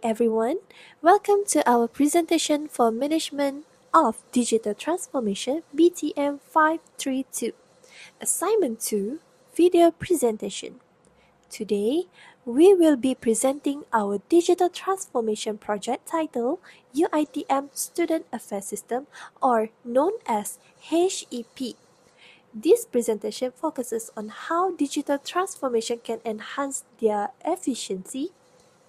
everyone. Welcome to our presentation for Management of Digital Transformation BTM532. Assignment 2 Video Presentation. Today, we will be presenting our digital transformation project titled UITM Student Affairs System, or known as HEP. This presentation focuses on how digital transformation can enhance their efficiency,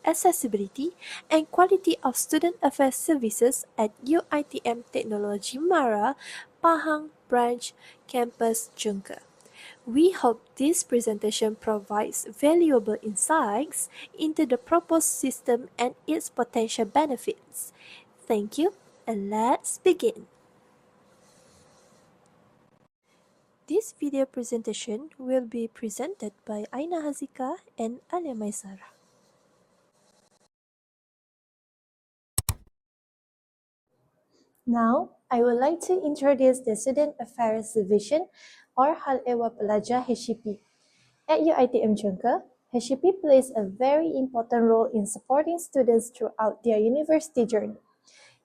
accessibility, and quality of student affairs services at UITM Technology Mara, Pahang Branch Campus Jungka. We hope this presentation provides valuable insights into the proposed system and its potential benefits. Thank you, and let's begin. This video presentation will be presented by Aina Hazika and Alia Maisara. Now, I would like to introduce the Student Affairs Division, or Hal Ehwal Pelajar HEP. At UITM Jungka, HEP plays a very important role in supporting students throughout their university journey.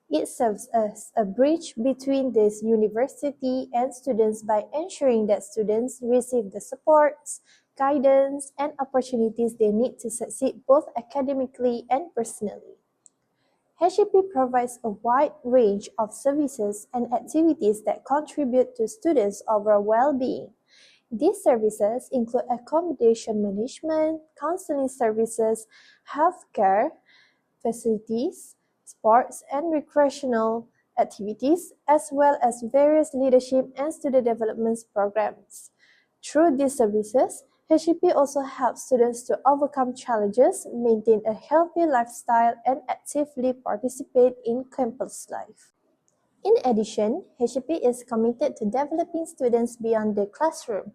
It serves as a bridge between this university and students by ensuring that students receive the supports, guidance, and opportunities they need to succeed both academically and personally. HEP provides a wide range of services and activities that contribute to students' overall well-being. These services include accommodation management, counseling services, healthcare facilities, sports and recreational activities, as well as various leadership and student development programs. Through these services, HEP also helps students to overcome challenges, maintain a healthy lifestyle, and actively participate in campus life. In addition, HEP is committed to developing students beyond the classroom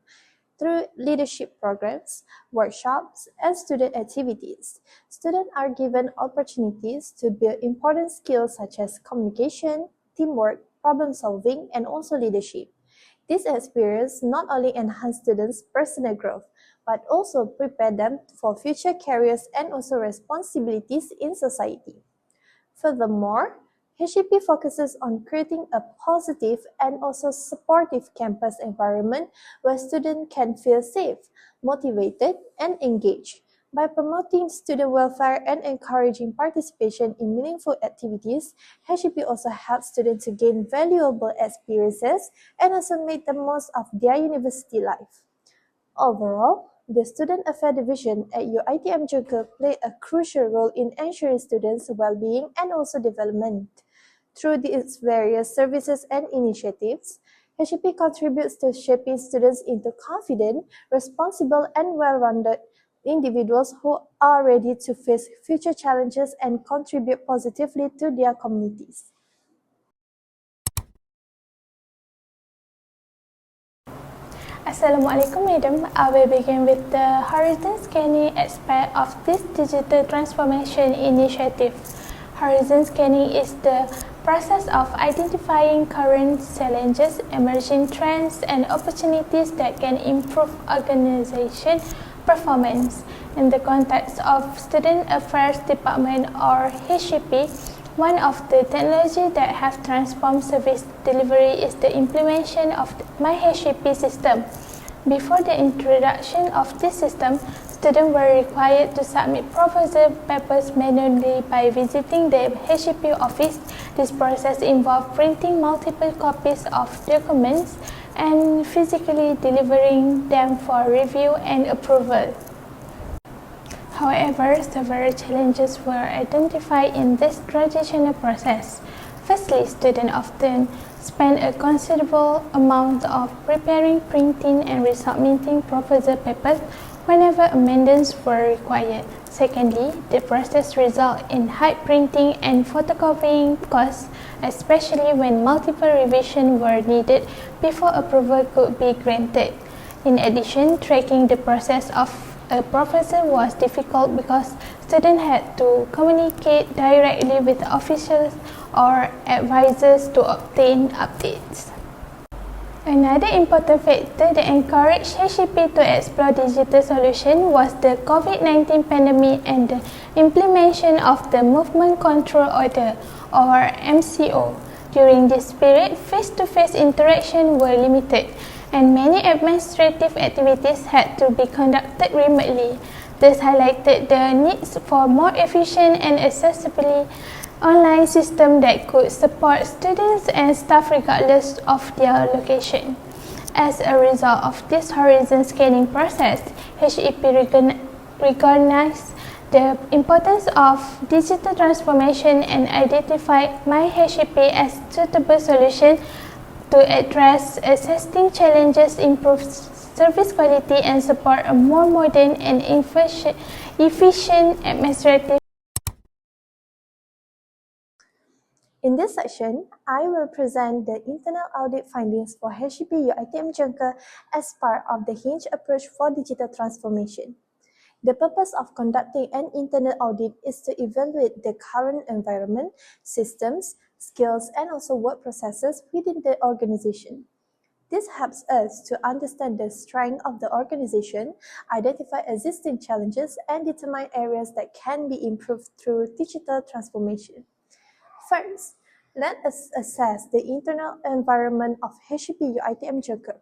through leadership programs, workshops, and student activities. Students are given opportunities to build important skills such as communication, teamwork, problem solving, and also leadership. This experience not only enhances students' personal growth, but also prepare them for future careers and also responsibilities in society. Furthermore, HEP focuses on creating a positive and also supportive campus environment where students can feel safe, motivated, and engaged. By promoting student welfare and encouraging participation in meaningful activities, HEP also helps students to gain valuable experiences and also make the most of their university life. Overall, the Student Affairs Division at UITM Jungka play a crucial role in ensuring students' well-being and also development. Through its various services and initiatives, HEP contributes to shaping students into confident, responsible, and well-rounded individuals who are ready to face future challenges and contribute positively to their communities. Assalamualaikum, madam. I will begin with the horizon scanning aspect of this digital transformation initiative. Horizon scanning is the process of identifying current challenges, emerging trends, and opportunities that can improve organization performance. In the context of Student Affairs Department, or HEP, one of the technologies that have transformed service delivery is the implementation of the Myhep system. Before the introduction of this system, students were required to submit proposal papers manually by visiting the HEP office. This process involved printing multiple copies of documents and physically delivering them for review and approval. However, several challenges were identified in this traditional process. Firstly, students often spend a considerable amount of preparing, printing, and resubmitting proposal papers whenever amendments were required. Secondly, the process results in high printing and photocopying costs, especially when multiple revisions were needed before approval could be granted. In addition, tracking the process of a proposal was difficult because students had to communicate directly with officials or advisors to obtain updates. Another important factor that encouraged HCP to explore digital solutions was the COVID-19 pandemic and the implementation of the Movement Control Order, or MCO. During this period, face-to-face interaction were limited, and many administrative activities had to be conducted remotely. This highlighted the needs for more efficient and accessible online system that could support students and staff regardless of their location. As a result of this horizon scanning process, HEP recognized the importance of digital transformation and identified MyHEP as suitable solution to address existing challenges, improve service quality, and support a more modern and efficient administrative. In this section, I will present the internal audit findings for HEP UiTM Jangka as part of the Hinge approach for digital transformation. The purpose of conducting an internal audit is to evaluate the current environment, systems, skills, and also work processes within the organization. This helps us to understand the strength of the organization, identify existing challenges, and determine areas that can be improved through digital transformation. First, let us assess the internal environment of HEP UiTM Jangka.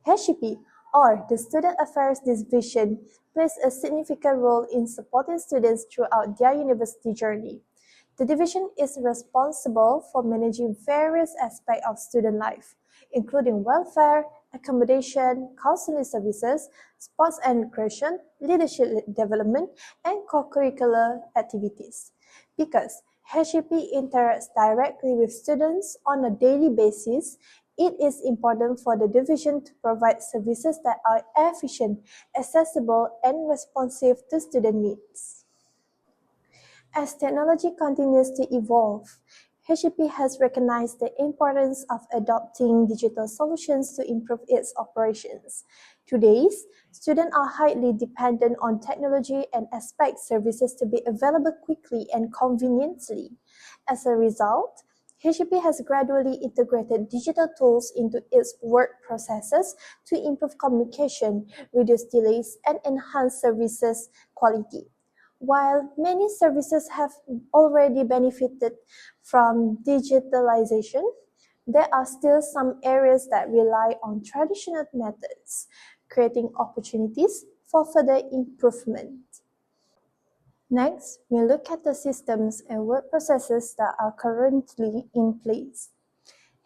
HEP, or the Student Affairs Division, plays a significant role in supporting students throughout their university journey. The division is responsible for managing various aspects of student life, including welfare, accommodation, counseling services, sports and recreation, leadership development, and co-curricular activities. Because HEP interacts directly with students on a daily basis, it is important for the division to provide services that are efficient, accessible, and responsive to student needs. As technology continues to evolve, HEP has recognized the importance of adopting digital solutions to improve its operations. Today, students are highly dependent on technology and expect services to be available quickly and conveniently. As a result, HEP has gradually integrated digital tools into its work processes to improve communication, reduce delays, and enhance services quality. While many services have already benefited from digitalization, there are still some areas that rely on traditional methods, creating opportunities for further improvement. Next, we look at the systems and work processes that are currently in place.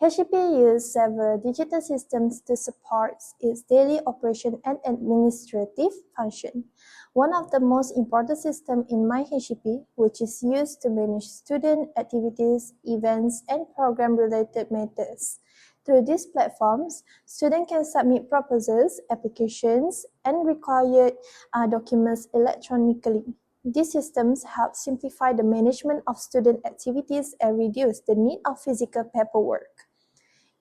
HEP uses several digital systems to support its daily operation and administrative function. One of the most important systems in MyHEP, which is used to manage student activities, events, and program-related matters. Through these platforms, students can submit proposals, applications, and required documents electronically. These systems help simplify the management of student activities and reduce the need of physical paperwork.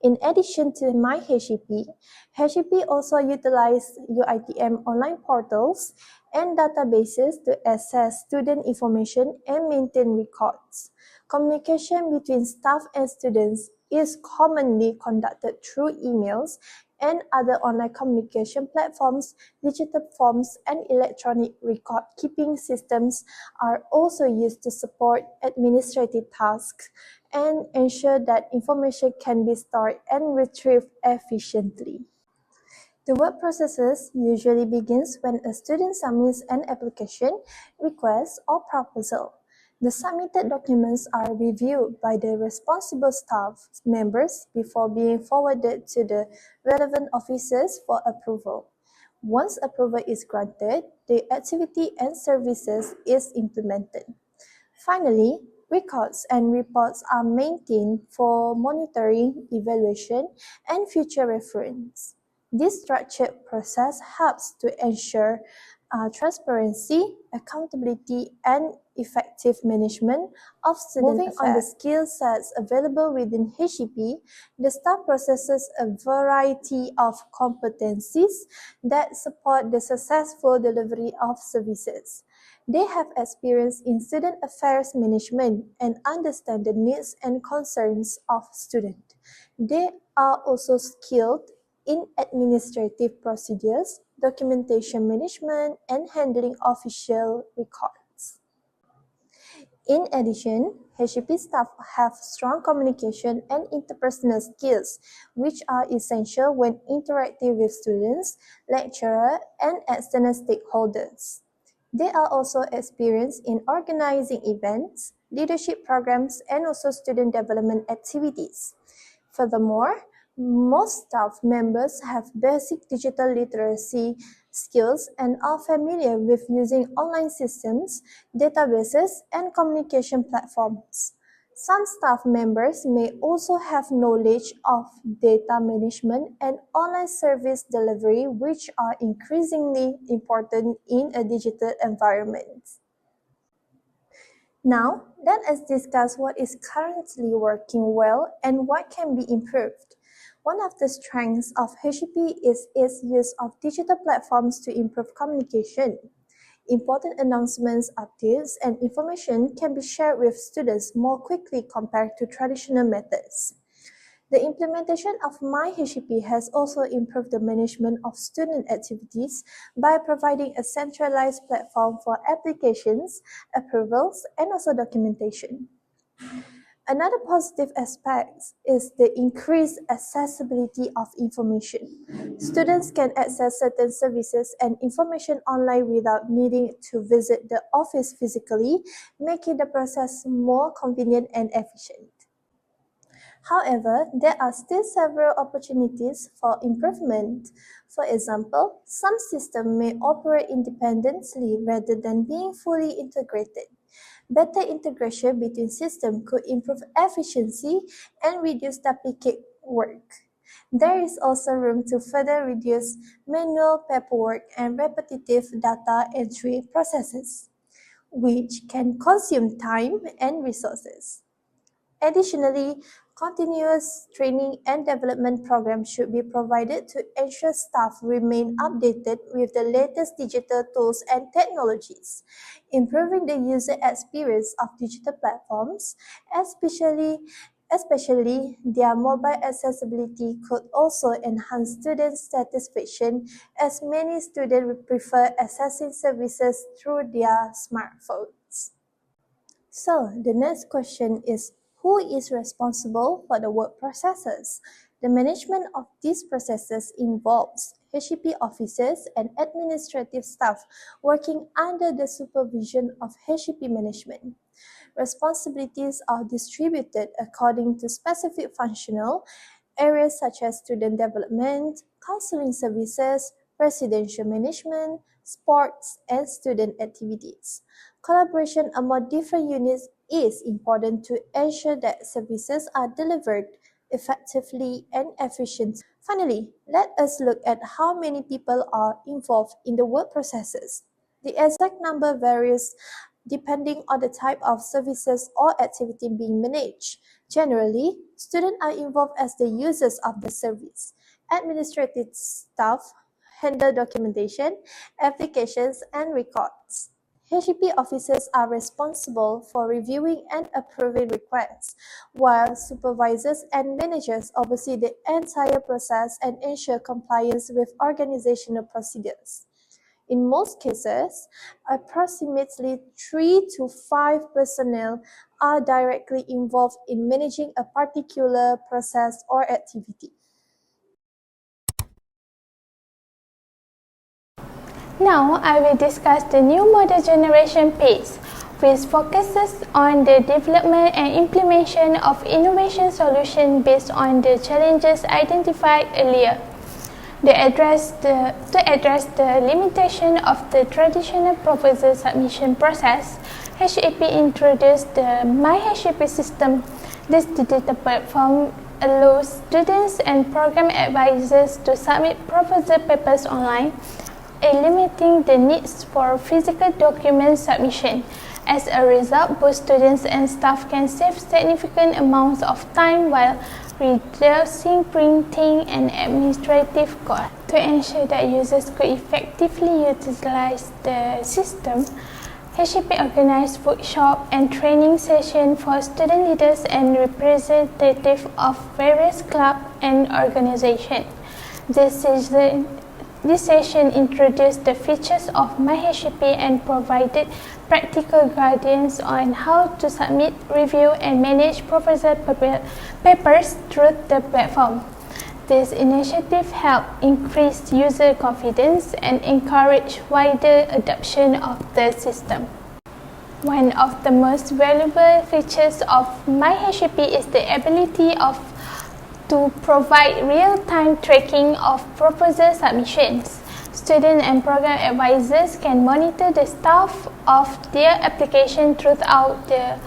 In addition to MyHEP, HEP also utilizes UiTM online portals and databases to access student information and maintain records. Communication between staff and students is commonly conducted through emails and other online communication platforms. Digital forms and electronic record-keeping systems are also used to support administrative tasks and ensure that information can be stored and retrieved efficiently. The work processes usually begins when a student submits an application, request, or proposal. The submitted documents are reviewed by the responsible staff members before being forwarded to the relevant officers for approval. Once approval is granted, the activity and services is implemented. Finally, records and reports are maintained for monitoring, evaluation, and future reference. This structured process helps to ensure transparency, accountability, and effective management of student affairs. Moving on the skill sets available within HEP, the staff possesses a variety of competencies that support the successful delivery of services. They have experience in student affairs management and understand the needs and concerns of students. They are also skilled in administrative procedures, documentation management, and handling official records. In addition, HEP staff have strong communication and interpersonal skills, which are essential when interacting with students, lecturers, and external stakeholders. They are also experienced in organizing events, leadership programs, and also student development activities. Furthermore, most staff members have basic digital literacy skills and are familiar with using online systems, databases, and communication platforms. Some staff members may also have knowledge of data management and online service delivery, which are increasingly important in a digital environment. Now, let us discuss what is currently working well and what can be improved. One of the strengths of HEP is its use of digital platforms to improve communication. Important announcements, updates, and information can be shared with students more quickly compared to traditional methods. The implementation of Myhep has also improved the management of student activities by providing a centralized platform for applications, approvals, and also documentation. Another positive aspect is the increased accessibility of information. Students can access certain services and information online without needing to visit the office physically, making the process more convenient and efficient. However, there are still several opportunities for improvement. For example, some systems may operate independently rather than being fully integrated. Better integration between systems could improve efficiency and reduce duplicate work. There is also room to further reduce manual paperwork and repetitive data entry processes, which can consume time and resources. Additionally, continuous training and development programs should be provided to ensure staff remain updated with the latest digital tools and technologies. Improving the user experience of digital platforms, especially their mobile accessibility, could also enhance student satisfaction, as many students prefer accessing services through their smartphones. So, the next question is, who is responsible for the work processes? The management of these processes involves HEP officers and administrative staff working under the supervision of HEP management. Responsibilities are distributed according to specific functional areas such as student development, counseling services, residential management, sports, and student activities. Collaboration among different units is important to ensure that services are delivered effectively and efficiently. Finally, let us look at how many people are involved in the work processes. The exact number varies depending on the type of services or activity being managed. Generally, students are involved as the users of the service. Administrative staff handle documentation, applications, and records. HEP officers are responsible for reviewing and approving requests, while supervisors and managers oversee the entire process and ensure compliance with organizational procedures. In most cases, approximately 3 to 5 personnel are directly involved in managing a particular process or activity. Now, I will discuss the new model generation phase, which focuses on the development and implementation of innovation solutions based on the challenges identified earlier. To address the limitation of the traditional proposal submission process, HEP introduced the Myhep system. This digital platform allows students and program advisors to submit proposal papers online, eliminating the needs for physical document submission. As a result, both students and staff can save significant amounts of time while reducing printing and administrative costs. To ensure that users could effectively utilize the system, HEP organized workshop and training sessions for student leaders and representatives of various clubs and organizations. This session introduced the features of Myhep and provided practical guidance on how to submit, review, and manage proposal papers through the platform. This initiative helped increase user confidence and encourage wider adoption of the system. One of the most valuable features of Myhep is the ability to provide real-time tracking of proposal submissions. Student and program advisors can monitor the status of their application throughout the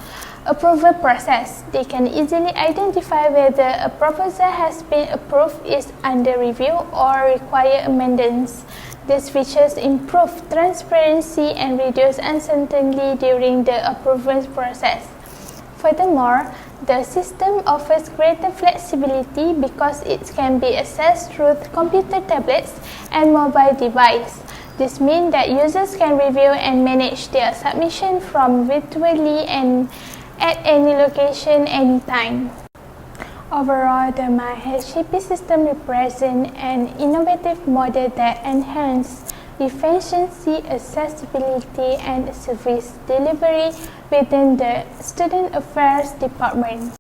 approval process. They can easily identify whether a proposal has been approved, is under review, or require amendments. These features improve transparency and reduce uncertainty during the approval process. Furthermore, the system offers greater flexibility because it can be accessed through computer tablets and mobile devices. This means that users can review and manage their submission from virtually and at any location, anytime. Overall, the Myhep system represents an innovative model that enhances efficiency, accessibility, and service delivery within the Student Affairs Department.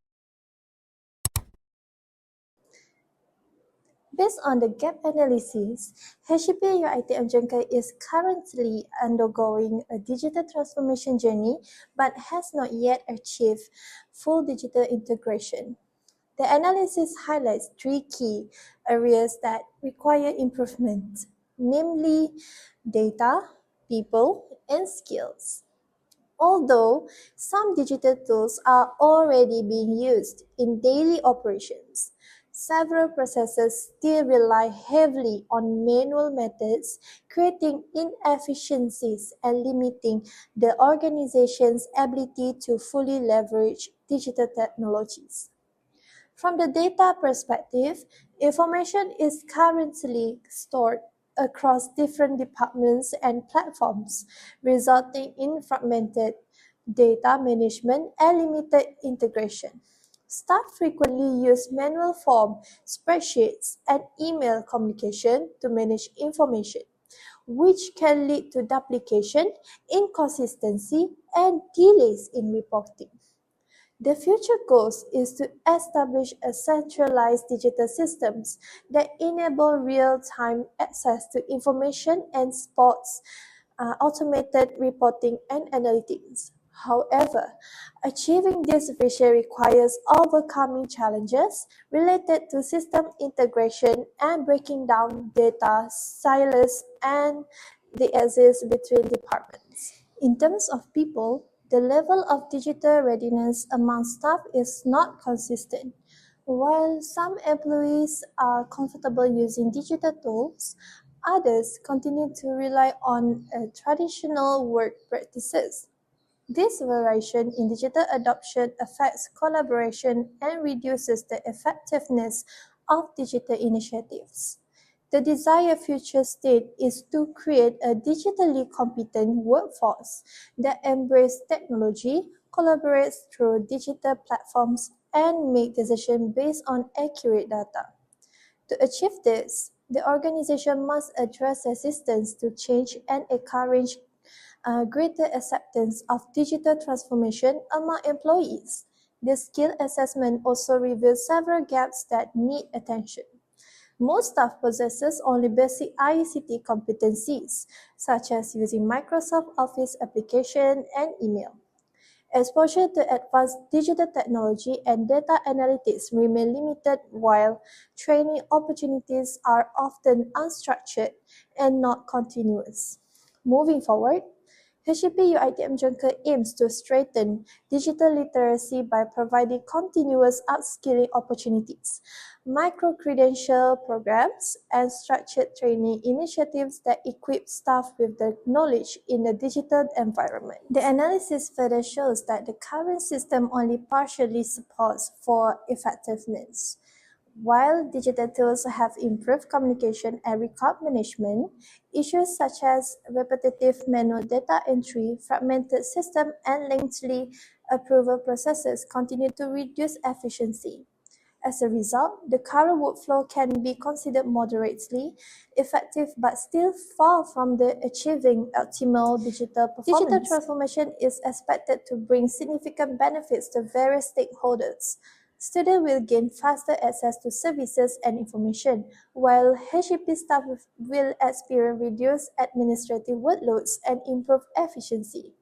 Based on the gap analysis, HEP UiTM Jangka is currently undergoing a digital transformation journey but has not yet achieved full digital integration. The analysis highlights three key areas that require improvement, namely data, people, and skills. Although some digital tools are already being used in daily operations, several processes still rely heavily on manual methods, creating inefficiencies and limiting the organization's ability to fully leverage digital technologies. From the data perspective, information is currently stored across different departments and platforms, resulting in fragmented data management and limited integration. Staff frequently use manual form, spreadsheets, and email communication to manage information, which can lead to duplication, inconsistency, and delays in reporting. The future goal is to establish a centralized digital systems that enable real-time access to information and supports automated reporting and analytics. However, achieving this vision requires overcoming challenges related to system integration and breaking down data silos and the access between departments. In terms of people, the level of digital readiness among staff is not consistent. While some employees are comfortable using digital tools, others continue to rely on traditional work practices. This variation in digital adoption affects collaboration and reduces the effectiveness of digital initiatives. The desired future state is to create a digitally competent workforce that embraces technology, collaborates through digital platforms, and make decisions based on accurate data. To achieve this, the organization must address resistance to change and encourage greater acceptance of digital transformation among employees. The skill assessment also reveals several gaps that need attention. Most staff possesses only basic ICT competencies, such as using Microsoft Office application and email. Exposure to advanced digital technology and data analytics remain limited, while training opportunities are often unstructured and not continuous. Moving forward, HEP UiTM Jangka aims to strengthen digital literacy by providing continuous upskilling opportunities, micro-credential programs, and structured training initiatives that equip staff with the knowledge in the digital environment. The analysis further shows that the current system only partially supports for effectiveness. While digital tools have improved communication and record management, issues such as repetitive manual data entry, fragmented system, and lengthy approval processes continue to reduce efficiency. As a result, the current workflow can be considered moderately effective but still far from the achieving optimal digital performance. Digital transformation is expected to bring significant benefits to various stakeholders. Students will gain faster access to services and information, while HEP staff will experience reduced administrative workloads and improved efficiency.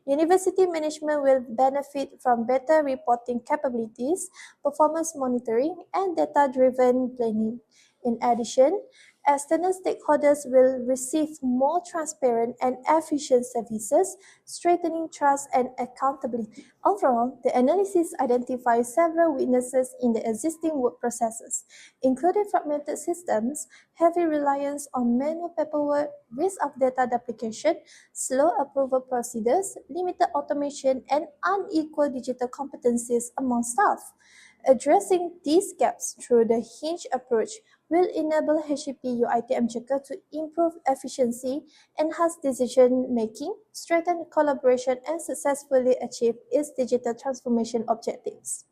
University management will benefit from better reporting capabilities, performance monitoring, and data-driven planning. In addition, external stakeholders will receive more transparent and efficient services, strengthening trust and accountability. Overall, the analysis identifies several weaknesses in the existing work processes, including fragmented systems, heavy reliance on manual paperwork, risk of data duplication, slow approval procedures, limited automation, and unequal digital competencies among staff. Addressing these gaps through the hinge approach will enable HEP UiTM Jakarta to improve efficiency, enhance decision making, strengthen collaboration, and successfully achieve its digital transformation objectives.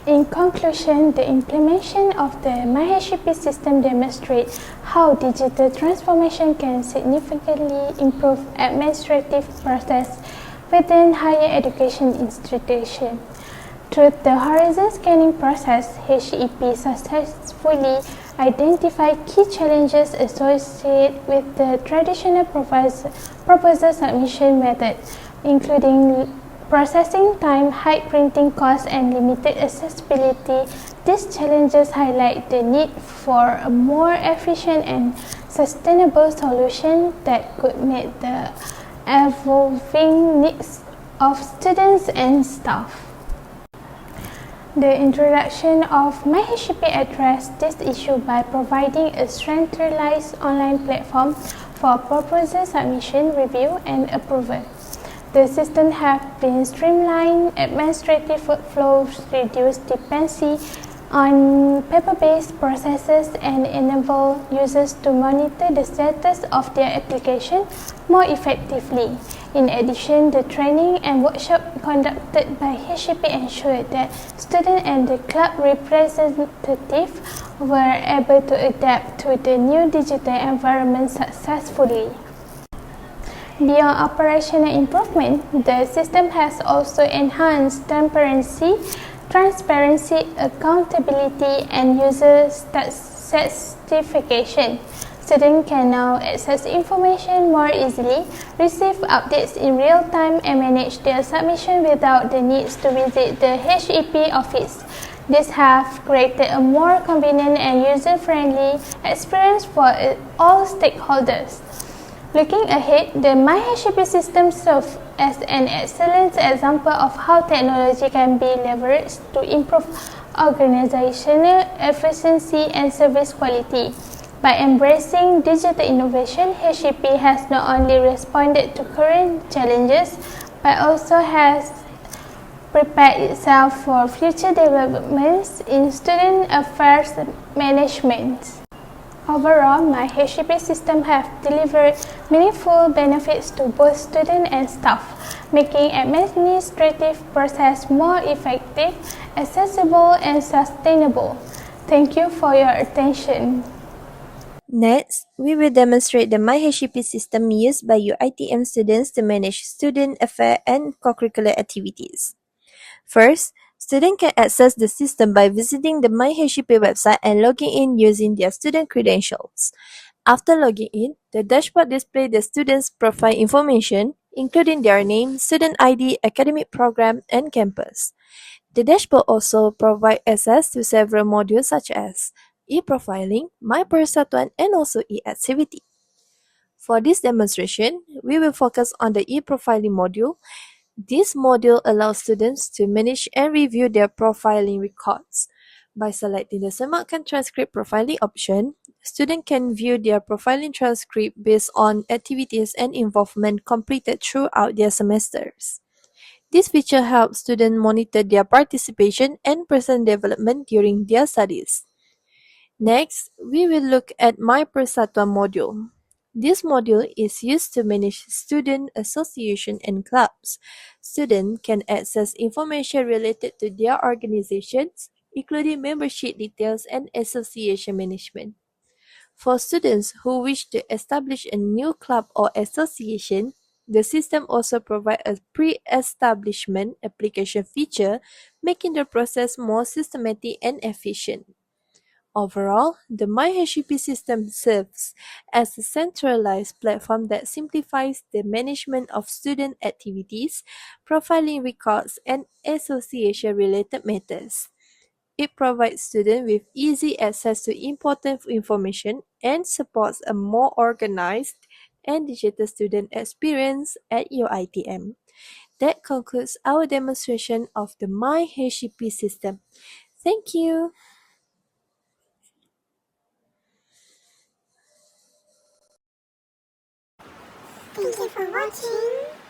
In conclusion, the implementation of the Myhep system demonstrates how digital transformation can significantly improve administrative process within higher education institutions. Through the horizon scanning process, HEP successfully identified key challenges associated with the traditional proposal submission method, including processing time, high printing costs, and limited accessibility. These challenges highlight the need for a more efficient and sustainable solution that could meet the evolving needs of students and staff. The introduction of Myhep addressed this issue by providing a centralized online platform for proposal submission, review, and approval. The system has been streamlined administrative workflows, reduced dependency on paper-based processes, and enable users to monitor the status of their application more effectively. In addition, the training and workshop conducted by HEP ensured that students and the club representatives were able to adapt to the new digital environment successfully. Beyond operational improvement, the system has also enhanced transparency, accountability, and user certification. Students can now access information more easily, receive updates in real time, and manage their submission without the need to visit the HEP office. This has created a more convenient and user-friendly experience for all stakeholders. Looking ahead, the Myhep system serves as an excellent example of how technology can be leveraged to improve organizational efficiency and service quality. By embracing digital innovation, HEP has not only responded to current challenges, but also has prepared itself for future developments in student affairs management. Overall, Myhep system have delivered meaningful benefits to both students and staff, making administrative process more effective, accessible, and sustainable. Thank you for your attention. Next, we will demonstrate the Myhep system used by UiTM students to manage student affairs and co-curricular activities. First, students can access the system by visiting the Myhep website and logging in using their student credentials. After logging in, the dashboard displays the student's profile information, including their name, student ID, academic program, and campus. The dashboard also provides access to several modules such as e-profiling, My Persatuan, and also e-activity. For this demonstration, we will focus on the e-profiling module. This module allows students to manage and review their profiling records. By selecting the Semakkan Transcript Profiling option, students can view their profiling transcript based on activities and involvement completed throughout their semesters. This feature helps students monitor their participation and personal development during their studies. Next, we will look at My Persatuan module. This module is used to manage student association and clubs. Students can access information related to their organizations, including membership details and association management. For students who wish to establish a new club or association, the system also provides a pre-establishment application feature, making the process more systematic and efficient. Overall, the MyHP system serves as a centralized platform that simplifies the management of student activities, profiling records, and association-related matters. It provides students with easy access to important information and supports a more organized and digital student experience at your ITM. That concludes our demonstration of the MyHP system. Thank you. Thank you for watching.